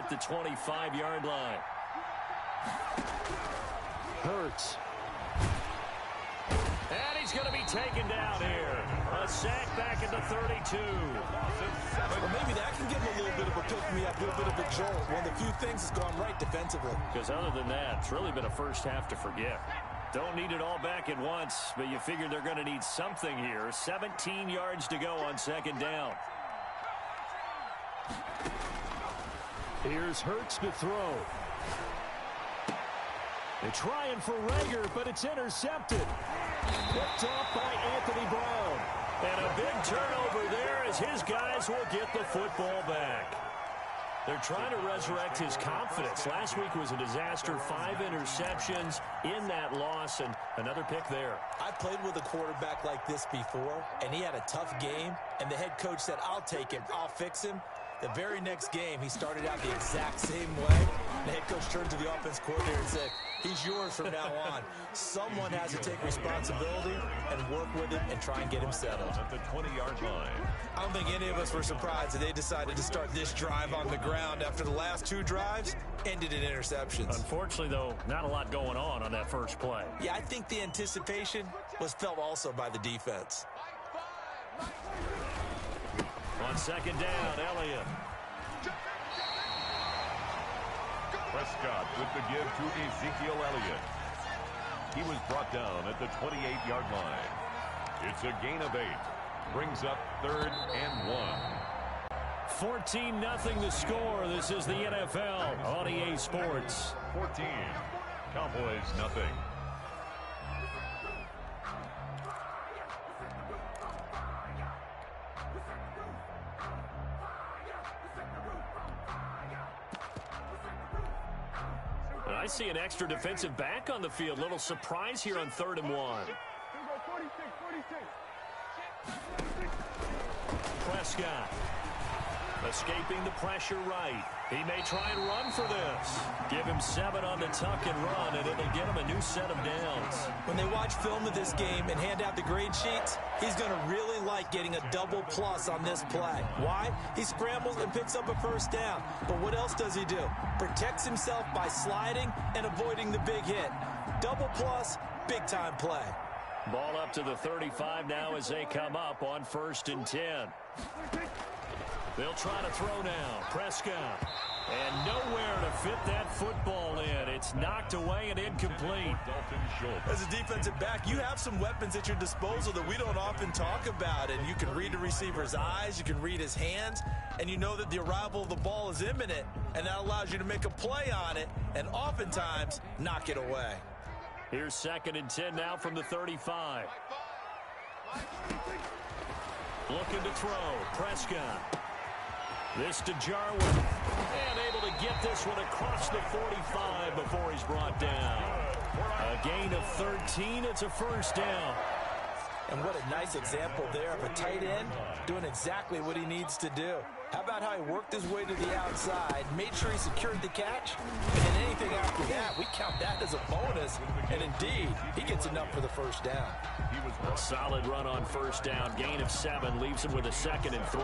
at the 25-yard line. Hurts. And he's going to be taken down here. A sack back at the 32. Well, maybe that can give him a little bit of a pick-me-up, a little bit of a jolt. One of the few things that's gone right defensively. Because other than that, it's really been a first half to forget. Don't need it all back at once, but you figure they're going to need something here. 17 yards to go on second down. Here's Hurts to throw. They're trying for Rager, but it's intercepted. Picked off by Anthony Brown. And a big turnover there as his guys will get the football back. They're trying to resurrect his confidence. Last week was a disaster. 5 interceptions in that loss, and another pick there. I played with a quarterback like this before, and he had a tough game, and the head coach said, I'll take him, I'll fix him. The very next game, he started out the exact same way. The head coach turned to the offense coordinator and said, he's yours from now on. Someone has to take responsibility and work with him and try and get him settled. At the 20-yard line. I don't think any of us were surprised that they decided to start this drive on the ground after the last 2 drives ended in interceptions. Unfortunately, though, not a lot going on that first play. Yeah, I think the anticipation was felt also by the defense. On second down, Elliott. Prescott with the give to Ezekiel Elliott. He was brought down at the 28-yard line. It's a gain of 8. Brings up 3rd and 1. 14-0 the score. This is the NFL on EA Sports. 14. Cowboys nothing. I see an extra defensive back on the field. Little surprise here on 3rd and 1. Prescott escaping the pressure right. He may try and run for this. Give him 7 on the tuck and run, and it'll get him a new set of downs. When they watch film of this game and hand out the grade sheets, he's going to really like getting a double plus on this play. Why? He scrambles and picks up a first down. But what else does he do? Protects himself by sliding and avoiding the big hit. Double plus, big-time play. Ball up to the 35 now as they come up on 1st and 10. They'll try to throw now. Prescott. And nowhere to fit that football in. It's knocked away and incomplete. As a defensive back, you have some weapons at your disposal that we don't often talk about. And you can read the receiver's eyes. You can read his hands. And you know that the arrival of the ball is imminent. And that allows you to make a play on it and oftentimes knock it away. Here's 2nd and 10 now from the 35. Looking to throw. Prescott. This to Jarwin. And able to get this one across the 45 before he's brought down. A gain of 13. It's a first down. And what a nice example there of a tight end doing exactly what he needs to do. How about how he worked his way to the outside, made sure he secured the catch, and then anything after that, we count that as a bonus. And indeed, he gets enough for the first down. A solid run on first down. Gain of 7 leaves him with a 2nd and 3.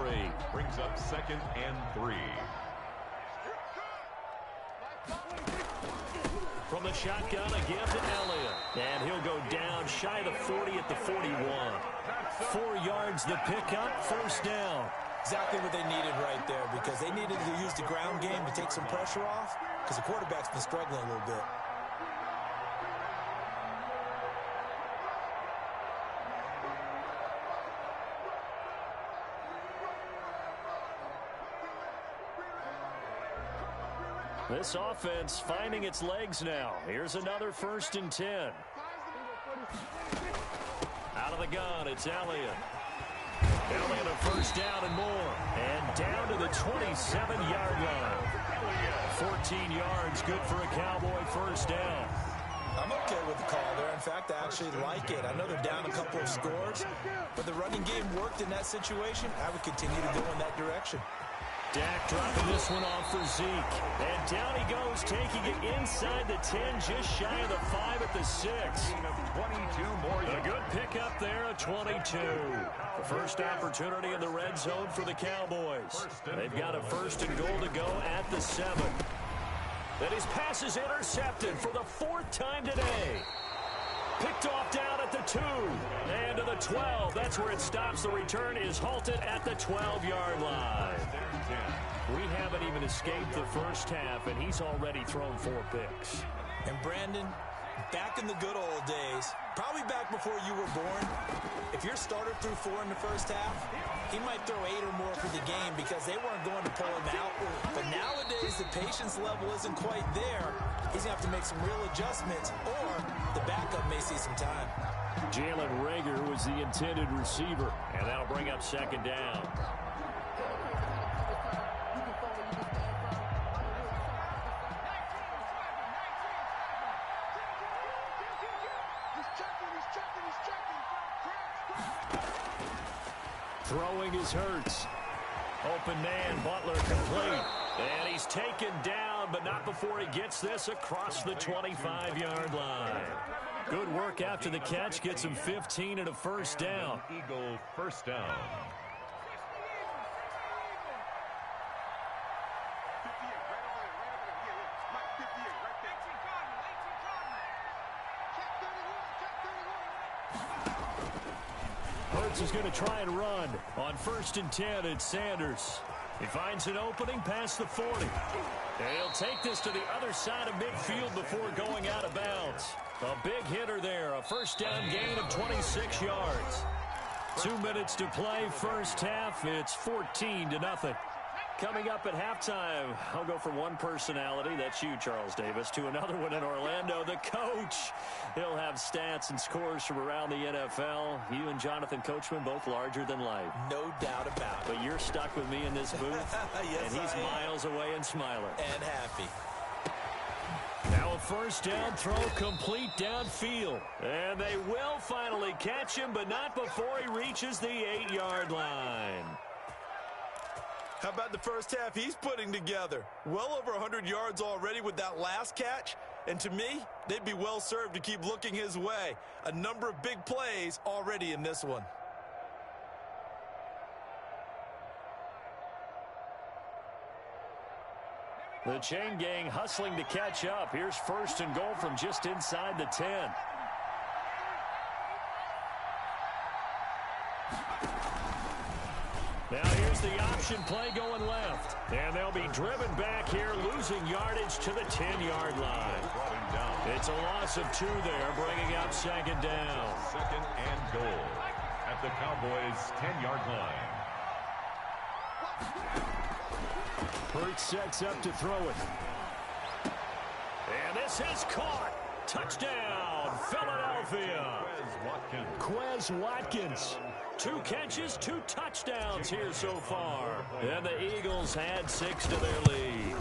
Brings up 2nd and 3. From the shotgun, again to Elliott. And he'll go down shy of the 40 at the 41. 4 yards the pickup, first down. Exactly what they needed right there, because they needed to use the ground game to take some pressure off, because the quarterback's been struggling a little bit. This offense finding its legs now. Here's another 1st and 10. Out of the gun, it's Elliott. Elliott a first down and more. And down to the 27-yard line. 14 yards, good for a Cowboy first down. I'm okay with the call there. In fact, I actually like it. I know they're down a couple of scores, but the running game worked in that situation. I would continue to go in that direction. Dak dropping this one off for Zeke. And down he goes, taking it inside the 10, just shy of the 5 at the 6. 22 more. A good pickup there, a 22. The first opportunity in the red zone for the Cowboys. They've got a 1st and goal to go at the 7. And his pass is intercepted for the 4th time today. Picked off down at the 2 and to the 12. That's where it stops. The return is halted at the 12-yard line. We haven't even escaped the first half, and he's already thrown 4 picks. And Brandon, back in the good old days, probably back before you were born, if your starter threw 4 in the first half, he might throw 8 or more for the game because they weren't going to pull him out. But nowadays, the patience level isn't quite there. He's going to have to make some real adjustments, or the backup may see some time. Jalen Reagor was the intended receiver, and that'll bring up 2nd down. Throwing is Hurts. Open man, Butler complete. And he's taken down, but not before he gets this across the 25-yard line. Good work after the catch. Gets him 15 and a 1st down. Eagle 1st down. Hurts is going to try and run. On 1st and 10, it's Sanders. He finds an opening past the 40. And he'll take this to the other side of midfield before going out of bounds. A big hitter there. A 1st down gain of 26 yards. 2 minutes to play, first half. It's 14-0. Coming up at halftime, I'll go from one personality, that's you, Charles Davis, to another one in Orlando, the coach. He'll have stats and scores from around the NFL. You and Jonathan Coachman, both larger than life. No doubt about it. But you're stuck with me in this booth, yes, and he's miles away and smiling. And happy. Now a 1st down throw complete downfield. And they will finally catch him, but not before he reaches the 8-yard line. How about the first half he's putting together? Well over 100 yards already with that last catch. And to me, they'd be well served to keep looking his way. A number of big plays already in this one. The chain gang hustling to catch up. Here's 1st and goal from just inside the 10. Now here's the option play going left. And they'll be driven back here, losing yardage to the 10-yard line. It's a loss of 2 there, bringing up 2nd down. 2nd and goal at the Cowboys' 10-yard line. Hurts sets up to throw it. And this is caught. Touchdown, Philadelphia. Quez Watkins. 2 catches, 2 touchdowns here so far. And the Eagles add 6 to their lead.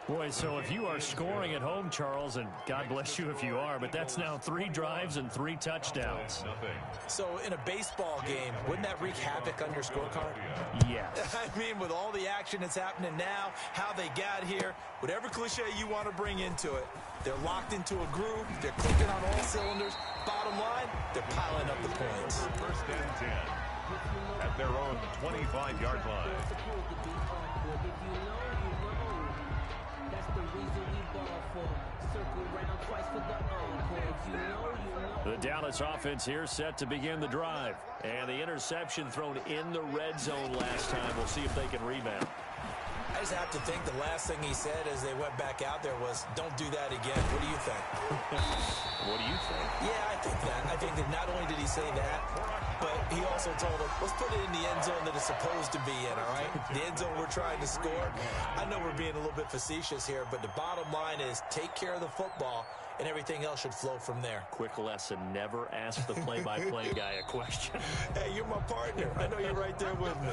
Boy, so if you are scoring at home, Charles, and God bless you if you are, but that's now 3 drives and 3 touchdowns. So in a baseball game, wouldn't that wreak havoc on your scorecard? Yes. I mean, with all the action that's happening now, how they got here, whatever cliche you want to bring into it, they're locked into a groove, they're clicking on all cylinders. Bottom line, they're piling up the points. 1st and 10 at their own 25-yard line. The Dallas offense here set to begin the drive. And the interception thrown in the red zone last time. We'll see if they can rebound. I just have to think the last thing he said as they went back out there was, don't do that again. What do you think? What do you think? Yeah, I think that. I think that not only did he say that, but he also told them, let's put it in the end zone that it's supposed to be in, all right? The end zone we're trying to score. I know we're being a little bit facetious here, but the bottom line is take care of the football, and everything else should flow from there. Quick lesson, never ask the play-by-play guy a question. Hey, you're my partner. I know you're right there with me.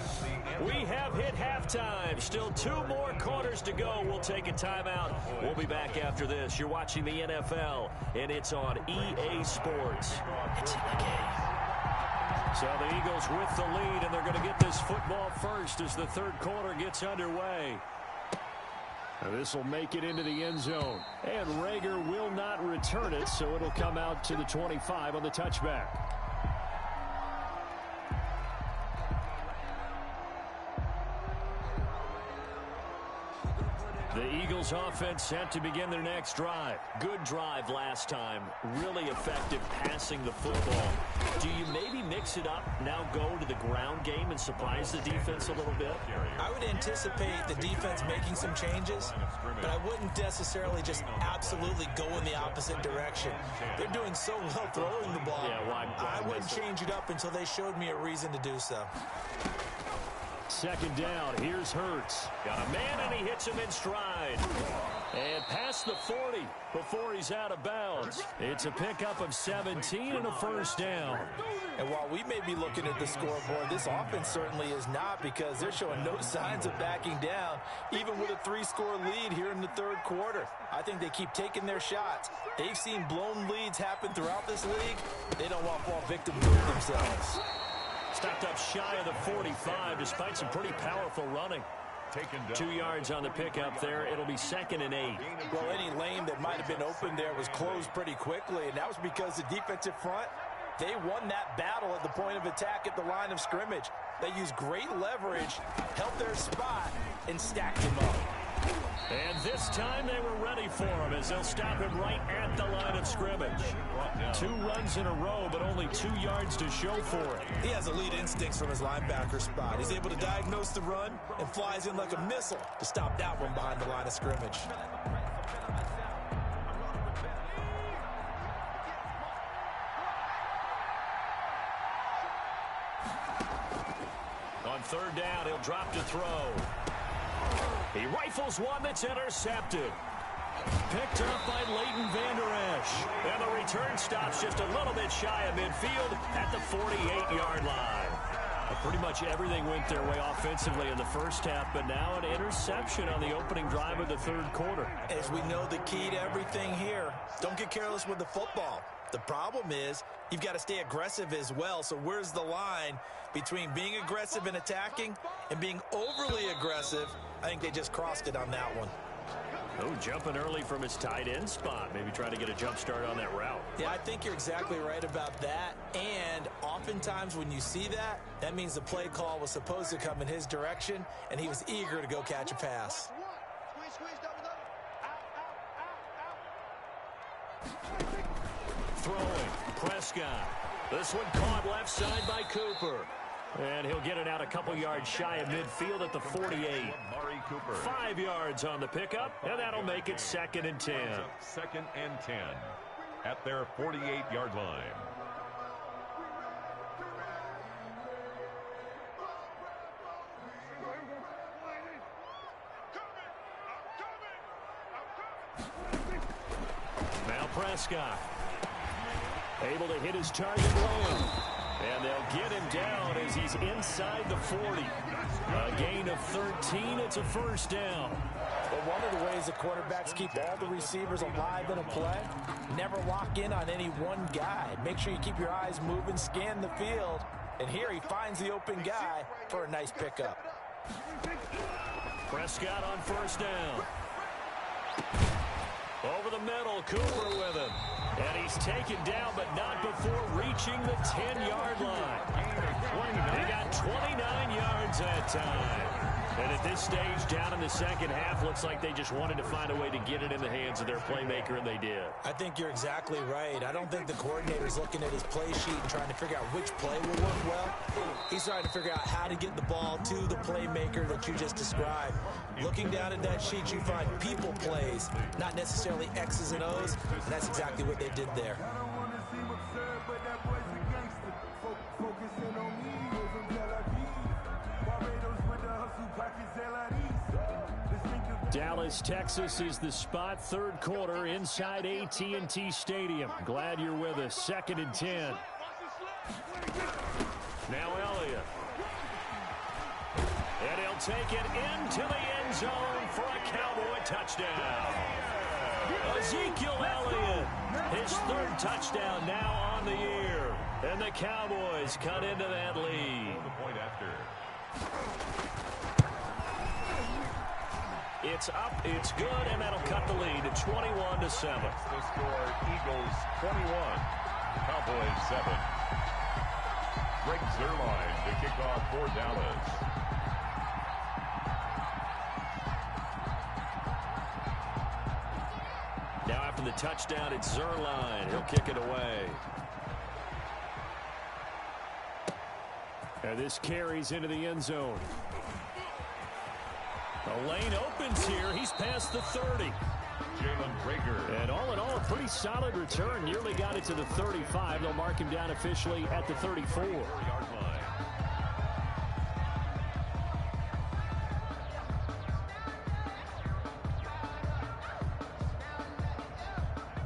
We have hit halftime. Still 2 more quarters to go. We'll take a timeout. We'll be back after this. You're watching the NFL, and it's on EA Sports. It's in the game. So the Eagles with the lead, and they're going to get this football first as the third quarter gets underway. This will make it into the end zone. And Rager will not return it, so it'll come out to the 25 on the touchback. The Eagles offense set to begin their next drive. Good drive last time. Really effective passing the football. Do you maybe mix it up, now go to the ground game and surprise the defense a little bit? I would anticipate the defense making some changes, but I wouldn't necessarily just absolutely go in the opposite direction. They're doing so well throwing the ball. Yeah, I wouldn't change it up until they showed me a reason to do so. Second down, here's Hurts. Got a man, and he hits him in stride. And past the 40 before he's out of bounds. It's a pickup of 17 and a first down. And while we may be looking at the scoreboard, this offense certainly is not, because they're showing no signs of backing down, even with a 3-score lead here in the third quarter. I think they keep taking their shots. They've seen blown leads happen throughout this league. They don't want to fall victim to it themselves. Stopped up shy of the 45 despite some pretty powerful running. 2 yards on the pickup there. It'll be 2nd and 8. Well, any lane that might have been open there was closed pretty quickly, and that was because the defensive front, they won that battle at the point of attack at the line of scrimmage. They used great leverage, held their spot, and stacked him up. And this time they were ready for him as they'll stop him right at the line of scrimmage. 2 runs in a row, but only 2 yards to show for it. He has elite instincts from his linebacker spot. He's able to diagnose the run and flies in like a missile to stop that one behind the line of scrimmage. On third down, he'll drop to throw. He rifles one that's intercepted. Picked up by Leighton Vander Esch. And the return stops just a little bit shy of midfield at the 48-yard line. Pretty much everything went their way offensively in the first half, but now an interception on the opening drive of the third quarter. As we know, the key to everything here, don't get careless with the football. The problem is you've got to stay aggressive as well. So where's the line between being aggressive and attacking and being overly aggressive? I think they just crossed it on that one. Oh, jumping early from his tight end spot. Maybe trying to get a jump start on that route. Yeah, I think you're exactly right about that. And oftentimes when you see that, that means the play call was supposed to come in his direction, and he was eager to go catch a pass. Throwing, Prescott. This one caught left side by Cooper. And he'll get it out a couple yards shy of midfield at the 48. 5 yards on the pickup, and that'll make it 2nd and 10. 2nd and 10 at their 48-yard line. Now Prescott. Able to hit his target well. And they'll get him down as he's inside the 40. A gain of 13. It's a first down. But one of the ways the quarterbacks keep all the receivers alive in a play, never lock in on any one guy. Make sure you keep your eyes moving, scan the field. And here he finds the open guy for a nice pickup. Prescott on first down. Over the middle, Cooper with him. And he's taken down, but not before reaching the 10-yard line. They got 29 yards that time. And at this stage, down in the second half, looks like they just wanted to find a way to get it in the hands of their playmaker, and they did. I think you're exactly right. I don't think the coordinator's looking at his play sheet and trying to figure out which play will work well. He's trying to figure out how to get the ball to the playmaker that you just described. Looking down at that sheet, you find people plays, not necessarily X's and O's, and that's exactly what they did there. Dallas, Texas is the spot. Third quarter inside AT&T Stadium. Glad you're with us. 2nd and 10. Now Elliott. And he'll take it into the end zone for a Cowboy touchdown. Ezekiel Elliott His third touchdown now on the year. And the Cowboys cut into that lead. The point after. It's up, it's good, and that'll cut the lead to 21-7. The score, Eagles 21, Cowboys 7. Greg Zuerlein to kick off for Dallas. Now after the touchdown, it's Zuerlein. He'll kick it away. And this carries into the end zone. The lane opens here. He's past the 30. Jalen Reagor. And all in all, a pretty solid return. Nearly got it to the 35. They'll mark him down officially at the 34. Yard line.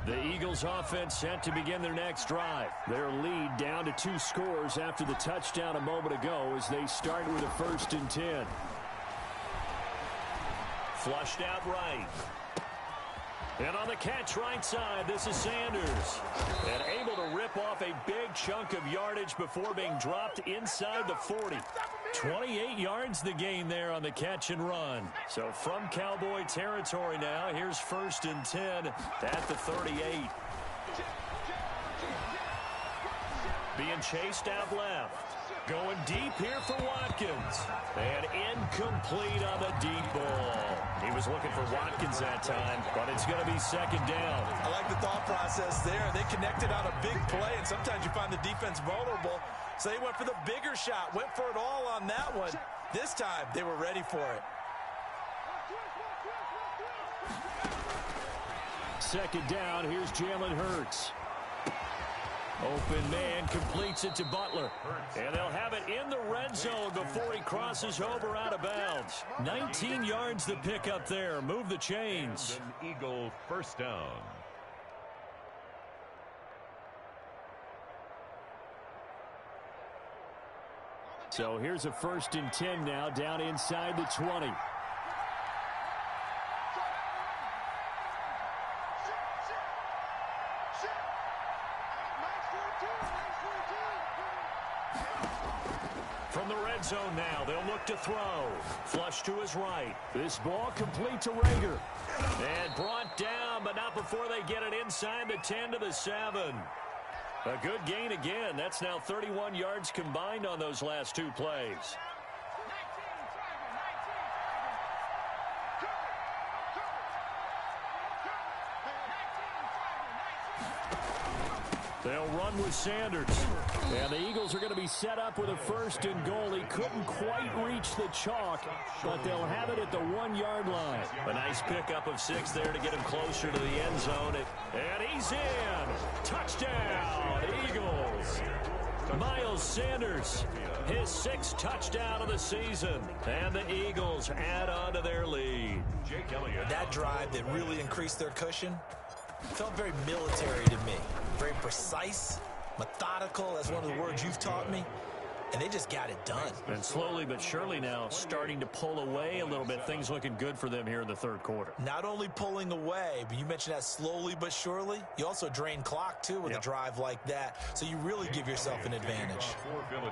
The Eagles offense set to begin their next drive. Their lead down to 2 scores after the touchdown a moment ago as they start with a 1st and 10. Flushed out right. And on the catch right side, this is Sanders. And able to rip off a big chunk of yardage before being dropped inside the 40. 28 yards the gain there on the catch and run. So from Cowboy territory now, here's 1st and 10 at the 38. Being chased out left. Going deep here for Watkins. And incomplete on the deep ball. He was looking for Watkins that time, but it's going to be 2nd down. I like the thought process there. They connected on a big play, and sometimes you find the defense vulnerable. So they went for the bigger shot, went for it all on that one. This time, they were ready for it. 2nd down, here's Jalen Hurts. Open man completes it to Butler. And they'll have it in the red zone before he crosses over out of bounds. 19 yards to pick up there. Move the chains. An Eagle 1st down. So here's a 1st and 10 now down inside the 20. From the red zone now, they'll look to throw. Flush to his right. This ball complete to Reagor. And brought down, but not before they get it inside the 10 to the 7. A good gain again. That's now 31 yards combined on those last 2 plays. They'll run with Sanders. And the Eagles are going to be set up with a 1st and goal. He couldn't quite reach the chalk, but they'll have it at the 1-yard line. A nice pickup of 6 there to get him closer to the end zone. And he's in. Touchdown, Eagles. Miles Sanders, his 6th touchdown of the season. And the Eagles add on to their lead. That drive that really increased their cushion felt very military to me. Very precise, methodical, that's one of the words you've taught me. And they just got it done. And slowly but surely now starting to pull away a little bit. Things looking good for them here in the 3rd quarter. Not only pulling away, but you mentioned that slowly but surely. You also drain clock, too, with a drive like that. So you really give yourself an advantage.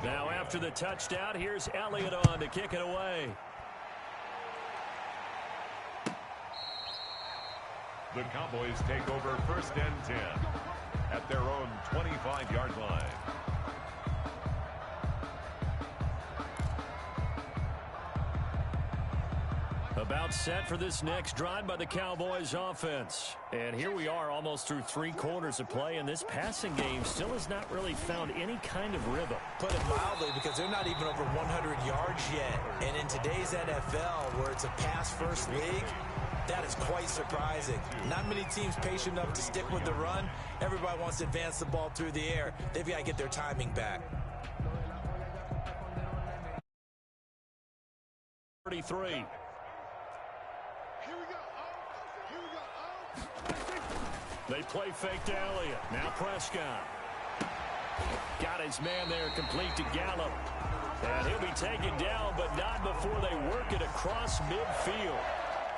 Now after the touchdown, here's Elliott on to kick it away. The Cowboys take over 1st and 10 at their own 25-yard line. About set for this next drive by the Cowboys offense. And here we are almost through 3 quarters of play, and this passing game still has not really found any kind of rhythm. Put it mildly, because they're not even over 100 yards yet. And in today's NFL, where it's a pass-first league, that is quite surprising. Not many teams patient enough to stick with the run. Everybody wants to advance the ball through the air. They've got to get their timing back. 33. They play fake to Elliott. Now Prescott. Got his man there complete to Gallup. And he'll be taken down, but not before they work it across midfield.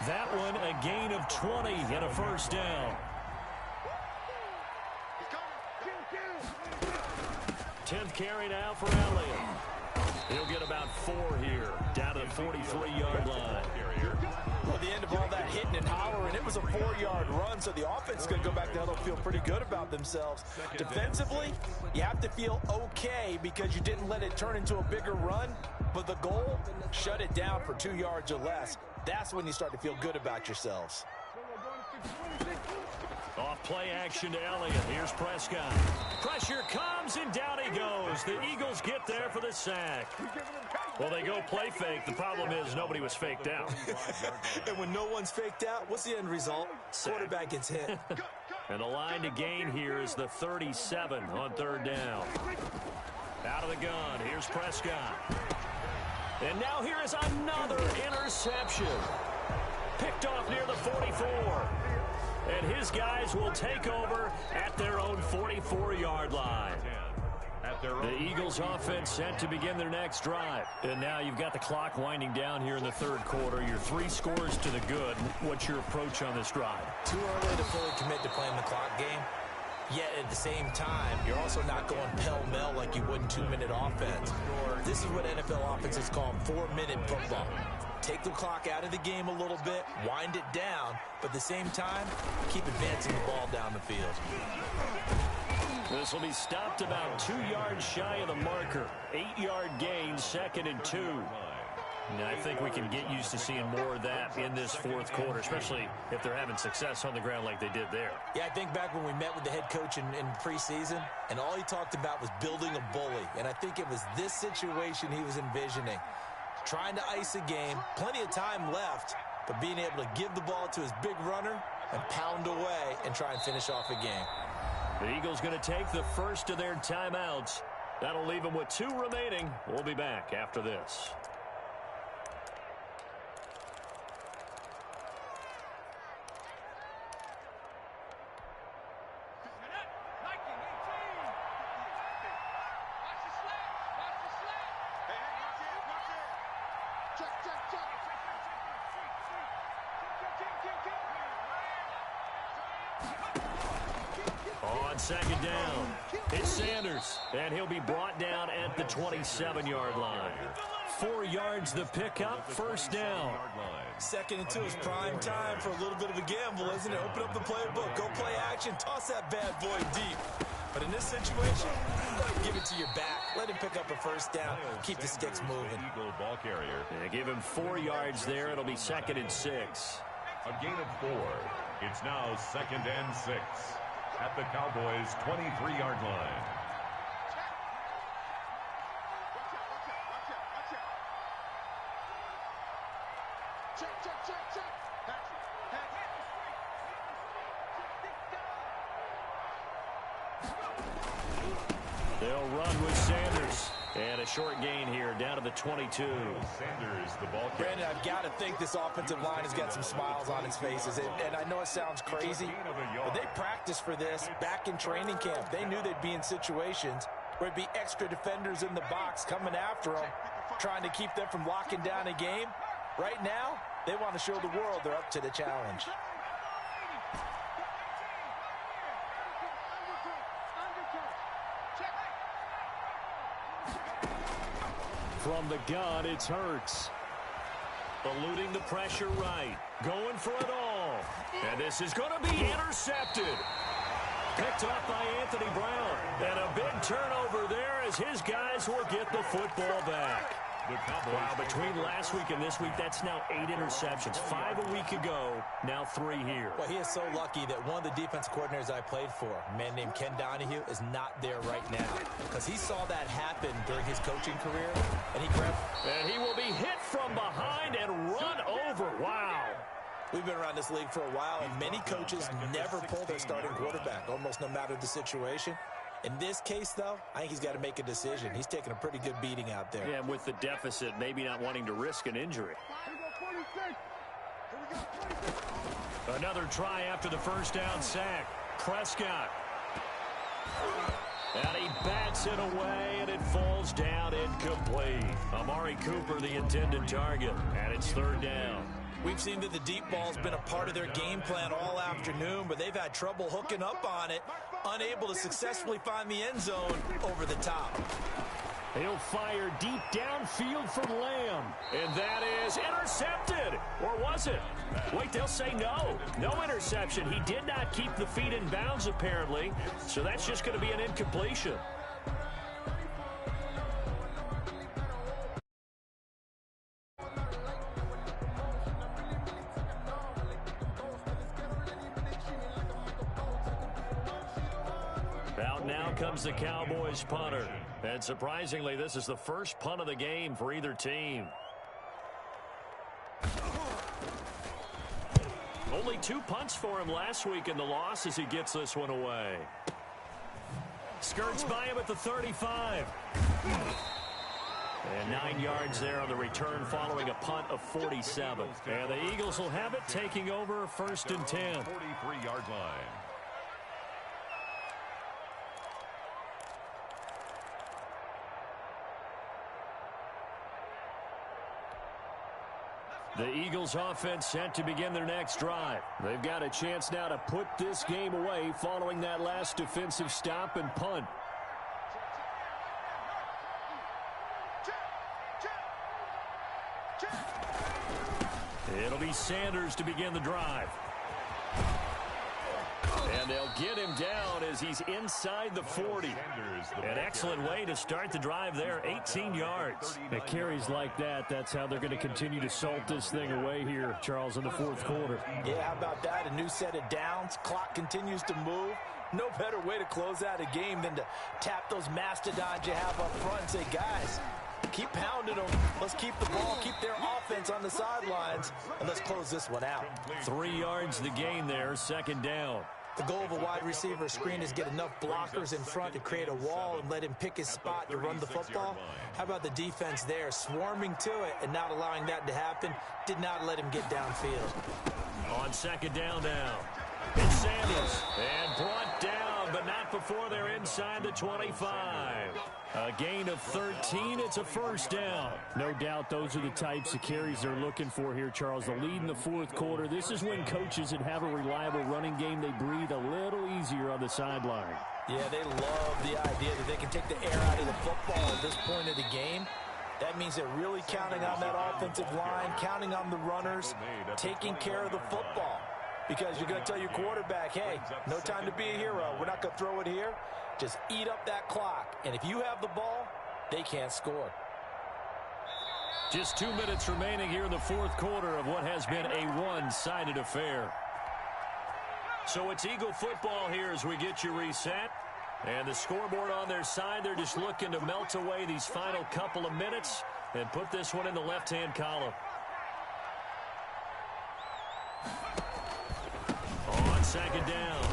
That one a gain of 20 and a 1st down. 10th carry now for Elliott. He'll get about 4 here, down to the 43-yard line. Well, the end of all that hitting and hollering, it was a 4-yard run, so the offense is going to go back to huddle, feel pretty good about themselves. Defensively, you have to feel okay because you didn't let it turn into a bigger run, but the goal, shut it down for 2 yards or less. That's when you start to feel good about yourselves. Off play action to Elliott. Here's Prescott. Pressure comes, and down he goes. The Eagles get there for the sack. Well, they go play fake. The problem is nobody was faked out. And when no one's faked out, what's the end result? Quarterback gets hit. And the line to gain here is the 37 on 3rd down. Out of the gun. Here's Prescott. And now here is another interception. Picked off near the 44. And his guys will take over at their own 44-yard line. The Eagles offense set to begin their next drive. And now you've got the clock winding down here in the 3rd quarter. Your 3 scores to the good. What's your approach on this drive? Too early to fully commit to playing the clock game. Yet at the same time, you're also not going pell-mell like you would in 2-minute offense. This is what NFL offenses call 4-minute football. Take the clock out of the game a little bit, wind it down, but at the same time, keep advancing the ball down the field. This will be stopped about 2 yards shy of the marker. 8-yard gain, 2nd and 2. And I think we can get used to seeing more of that in this 4th quarter, especially if they're having success on the ground like they did there. Yeah, I think back when we met with the head coach in preseason, and all he talked about was building a bully. And I think it was this situation he was envisioning. Trying to ice a game, plenty of time left, but being able to give the ball to his big runner and pound away and try and finish off a game. The Eagles going to take the first of their timeouts. That'll leave them with 2 remaining. We'll be back after this. On 2nd down, it's Sanders, and he'll be brought down at the 27-yard line. 4 yards the pickup, 1st down. 2nd and 2 is prime time for a little bit of a gamble, isn't it? Open up the playbook, go play action, toss that bad boy deep. But in this situation, give it to your back. Let him pick up a 1st down. Keep the sticks moving. Eagle ball carrier. Yeah, give him 4 yards there. It'll be 2nd and 6. A gain of 4. It's now 2nd and 6 at the Cowboys' 23-yard line. They'll run with Sanders. And a short gain here, down to the 22. Sanders, the ball carrier. Brandon, I've got to think this offensive line has got some smiles on its faces. And I know it sounds crazy, but they practiced for this back in training camp. They knew they'd be in situations where it'd be extra defenders in the box coming after them, trying to keep them from locking down a game. Right now, they want to show the world they're up to the challenge. From the gun, it's Hurts. Eluding the pressure right. Going for it all. And this is going to be intercepted. Picked off by Anthony Brown. And a big turnover there as his guys will get the football back. Wow, between last week and this week, that's now 8 interceptions. 5 a week ago, now 3 here. Well, he is so lucky that one of the defense coordinators I played for, a man named Ken Donahue, is not there right now. Because he saw that happen during his coaching career, and he grabbed... And he will be hit from behind and run over. Wow. We've been around this league for a while, and many coaches never pull their starting quarterback, almost no matter the situation. In this case, though, I think he's got to make a decision. He's taking a pretty good beating out there. Yeah, with the deficit, maybe not wanting to risk an injury. Another try after the 1st down sack. Prescott. And he bats it away, and it falls down incomplete. Amari Cooper, the intended target, and it's 3rd down. We've seen that the deep ball's been a part of their game plan all afternoon, but they've had trouble hooking up on it, unable to successfully find the end zone over the top. He'll fire deep downfield for Lamb. And that is intercepted. Or was it? Wait, they'll say no. No interception. He did not keep the feet in bounds, apparently. So that's just going to be an incompletion. Out now comes the Cowboys punter. And surprisingly, this is the first punt of the game for either team. Only 2 punts for him last week in the loss as he gets this one away. Skirts by him at the 35. And 9 yards there on the return following a punt of 47. And the Eagles will have it, taking over 1st and 10. 43-yard line. The Eagles offense set to begin their next drive. They've got a chance now to put this game away following that last defensive stop and punt. It'll be Sanders to begin the drive. And they'll get him down as he's inside the 40. An excellent way to start the drive there, 18 yards. The carries like that, that's how they're going to continue to salt this thing away here, Charles, in the 4th quarter. Yeah, how about that? A new set of downs. Clock continues to move. No better way to close out a game than to tap those mastodons you have up front and say, guys, keep pounding them. Let's keep the ball, keep their offense on the sidelines, and let's close this one out. 3 yards the gain there, 2nd down. The goal of a wide receiver screen is get enough blockers in front to create a wall and let him pick his spot to run the football. How about the defense there, swarming to it and not allowing that to happen? Did not let him get downfield. On 2nd down now, it's Sanders. And brought down, but not before they're inside the 25. A gain of 13, it's a 1st down. No doubt those are the types of carries they're looking for here, Charles. The lead in the 4th quarter. This is when coaches that have a reliable running game, they breathe a little easier on the sideline. Yeah, they love the idea that they can take the air out of the football at this point of the game. That means they're really counting on that offensive line, counting on the runners, taking care of the football. Because you're going to tell your quarterback, hey, no time to be a hero. We're not going to throw it here. Just eat up that clock. And if you have the ball, they can't score. Just 2 minutes remaining here in the 4th quarter of what has been a one-sided affair. So it's Eagle football here as we get you reset. And the scoreboard on their side, they're just looking to melt away these final couple of minutes and put this one in the left-hand column. On 2nd down,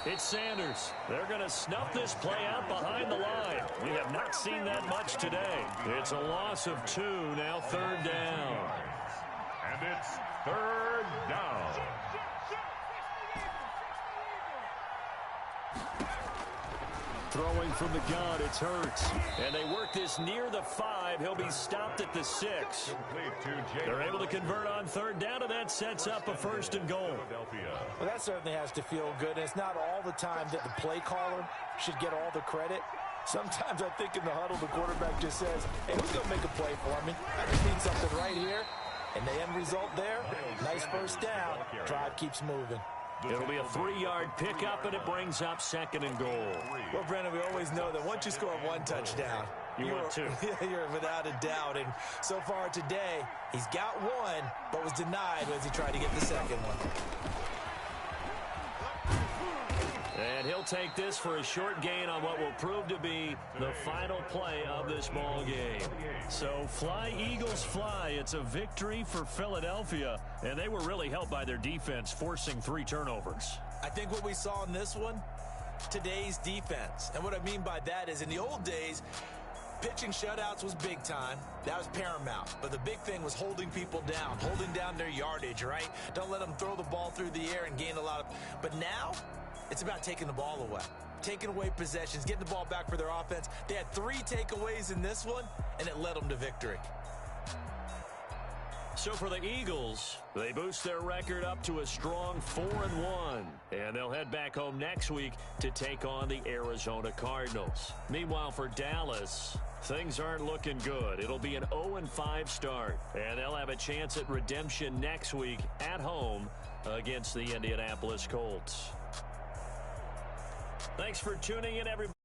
it's Sanders. They're going to snuff this play out behind the line. We have not seen that much today. It's a loss of 2, now 3rd down. And it's 3rd down. Throwing from the gun, it's Hurts. And they work this near the 5. He'll be stopped at the 6. They're able to convert on 3rd down, and that sets up a 1st and goal. Well, that certainly has to feel good. And it's not all the time that the play caller should get all the credit. Sometimes I think in the huddle, the quarterback just says, hey, who's going to make a play for me? I just need something right here. And the end result there, nice 1st down. Drive keeps moving. It'll be a 3-yard pickup, and it brings up 2nd and goal. Well, Brandon, we always know that once you score 1 touchdown, want 2. You're without a doubt. And so far today, he's got 1, but was denied as he tried to get the 2nd one. And he'll take this for a short gain on what will prove to be the final play of this ball game. So fly, Eagles, fly. It's a victory for Philadelphia. And they were really helped by their defense, forcing 3 turnovers. I think what we saw in this one, today's defense. And what I mean by that is in the old days, pitching shutouts was big time. That was paramount. But the big thing was holding people down, holding down their yardage, right? Don't let them throw the ball through the air and gain a lot of... But now, it's about taking the ball away. Taking away possessions, getting the ball back for their offense. They had 3 takeaways in this one, and it led them to victory. So for the Eagles, they boost their record up to a strong 4-1. And they'll head back home next week to take on the Arizona Cardinals. Meanwhile, for Dallas, things aren't looking good. It'll be an 0-5 start. And they'll have a chance at redemption next week at home against the Indianapolis Colts. Thanks for tuning in, everybody.